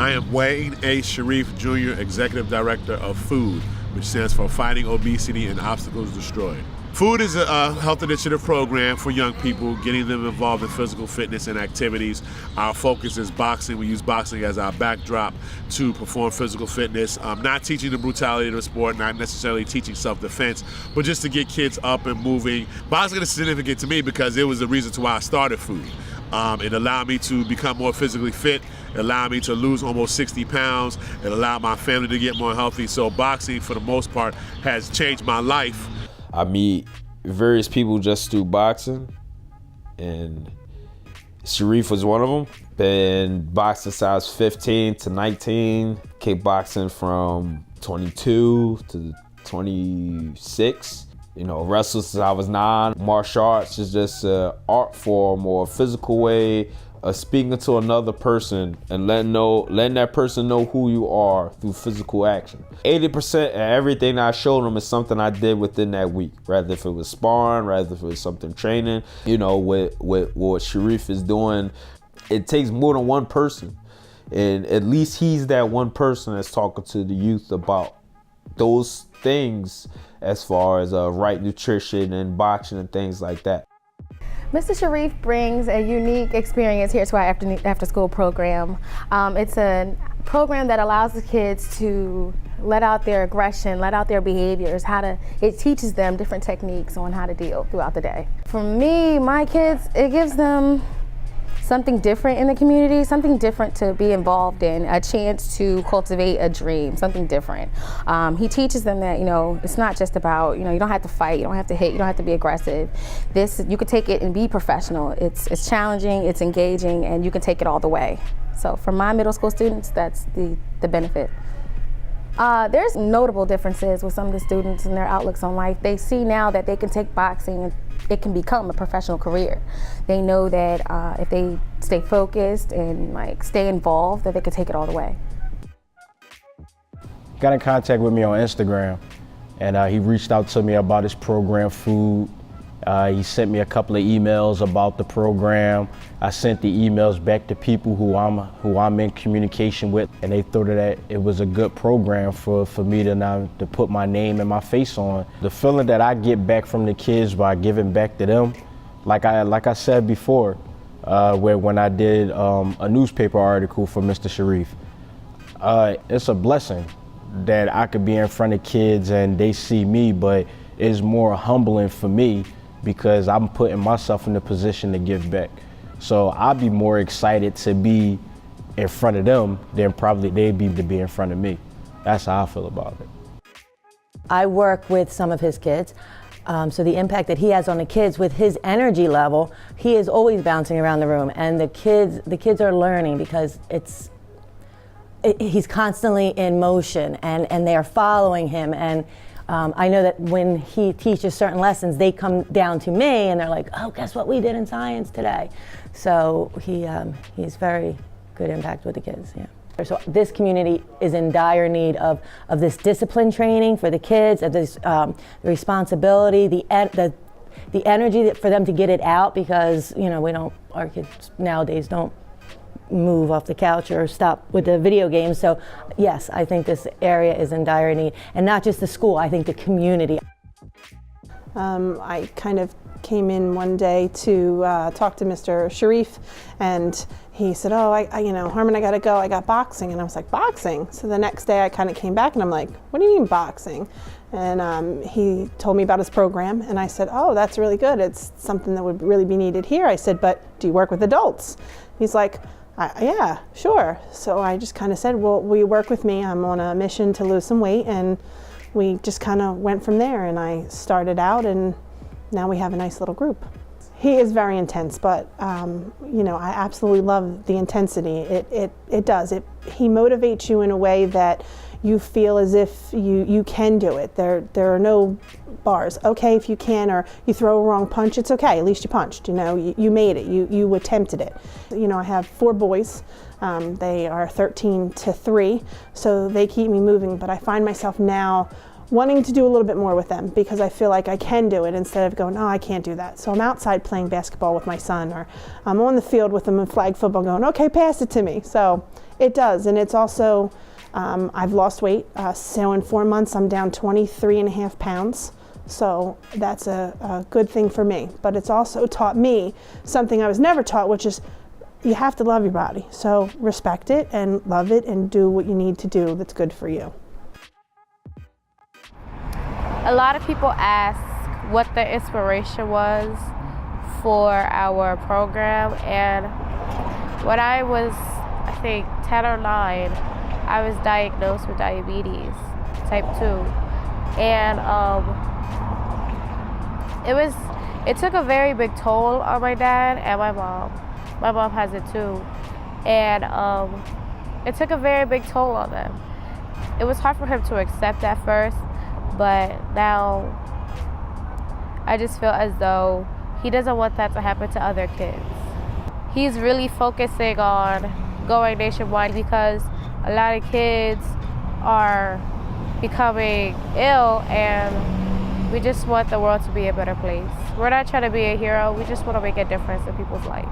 I am Wayne A. Sharif Jr., Executive Director of F.O.O.D, which stands for Fighting Obesity and Obstacles Destroyed. F.O.O.D is a health initiative program for young people, getting them involved in physical fitness and activities. Our focus is boxing. We use boxing as our backdrop to perform physical fitness. Not teaching the brutality of the sport, not necessarily teaching self-defense, but just to get kids up and moving. Boxing is significant to me because it was the reason to why I started F.O.O.D. It allowed me to become more physically fit. It allowed me to lose almost 60 pounds. It allowed my family to get more healthy. So boxing, for the most part, has changed my life. I meet various people just through boxing, and Sharif was one of them. Been boxing since I was 15 to 19, kickboxing from 22 to 26. You know, wrestled since I was 9. Martial arts is just an art form or a physical way of speaking to another person and letting that person know who you are through physical action. 80% of everything I showed them is something I did within that week, rather if it was sparring, rather if it was something training. You know, with what Sharif is doing, it takes more than one person. And at least he's that one person that's talking to the youth about those things as far as right nutrition and boxing and things like that. Mr. Sharif brings a unique experience here to our after-school program. It's a program that allows the kids to let out their aggression, let out their behaviors, it teaches them different techniques on how to deal throughout the day. For me, my kids, it gives them something different in the community, something different to be involved in, a chance to cultivate a dream, something different. He teaches them that, you know, it's not just about, you know, you don't have to fight, you don't have to hit, you don't have to be aggressive. You could take it and be professional. It's challenging, it's engaging, and you can take it all the way. So for my middle school students, that's the benefit. There's notable differences with some of the students and their outlooks on life. They see now that they can take boxing and it can become a professional career. They know that if they stay focused and stay involved, that they can take it all the way. Got in contact with me on Instagram, and he reached out to me about his program, F.O.O.D. He sent me a couple of emails about the program. I sent the emails back to people who I'm in communication with, and they thought that it was a good program for me to put my name and my face on. The feeling that I get back from the kids by giving back to them, like I said before, when I did a newspaper article for Mr. Sharif, it's a blessing that I could be in front of kids and they see me, but it's more humbling for me because I'm putting myself in the position to give back. So I'd be more excited to be in front of them than probably they'd be to be in front of me. That's how I feel about it. I work with some of his kids, so the impact that he has on the kids with his energy level, he is always bouncing around the room, and the kids are learning because he's constantly in motion, and they are following him. And I know that when he teaches certain lessons, they come down to me and they're like, oh, guess what we did in science today? So he's very good impact with the kids, yeah. So this community is in dire need of this discipline training for the kids, of this the responsibility, the energy for them to get it out, because, you know, our kids nowadays don't move off the couch or stop with the video games. So yes, I think this area is in dire need, and not just the school, I think the community. I kind of came in one day to talk to Mr. Sharif, and he said, oh, Harmon, I gotta go, I got boxing. And I was like, boxing? So the next day I kind of came back and I'm like, what do you mean boxing? And he told me about his program, and I said, oh, that's really good. It's something that would really be needed here. I said, but do you work with adults? He's like, yeah, sure. So I just kind of said, well, will you work with me? I'm on a mission to lose some weight, and we just kind of went from there, and I started out, and now we have a nice little group. He is very intense, but you know, I absolutely love the intensity. It does. He motivates you in a way that you feel as if you can do it. There are no bars. Okay, if you can, or you throw a wrong punch, it's okay. At least you punched. You know, you made it. You attempted it. You know, I have 4 boys. They are 13 to 3, so they keep me moving. But I find myself now wanting to do a little bit more with them because I feel like I can do it instead of going, no, I can't do that. So I'm outside playing basketball with my son, or I'm on the field with them in flag football going, okay, pass it to me. So it does. And it's also, I've lost weight. So in 4 months, I'm down 23.5 pounds. So that's a good thing for me. But it's also taught me something I was never taught, which is you have to love your body. So respect it and love it and do what you need to do that's good for you. A lot of people ask what the inspiration was for our program, and when I was, I think, 10 or 9, I was diagnosed with diabetes type 2, and it took a very big toll on my dad and my mom. My mom has it too, and it took a very big toll on them. It was hard for him to accept at first, but now I just feel as though he doesn't want that to happen to other kids. He's really focusing on going nationwide because a lot of kids are becoming ill, and we just want the world to be a better place. We're not trying to be a hero, we just want to make a difference in people's life.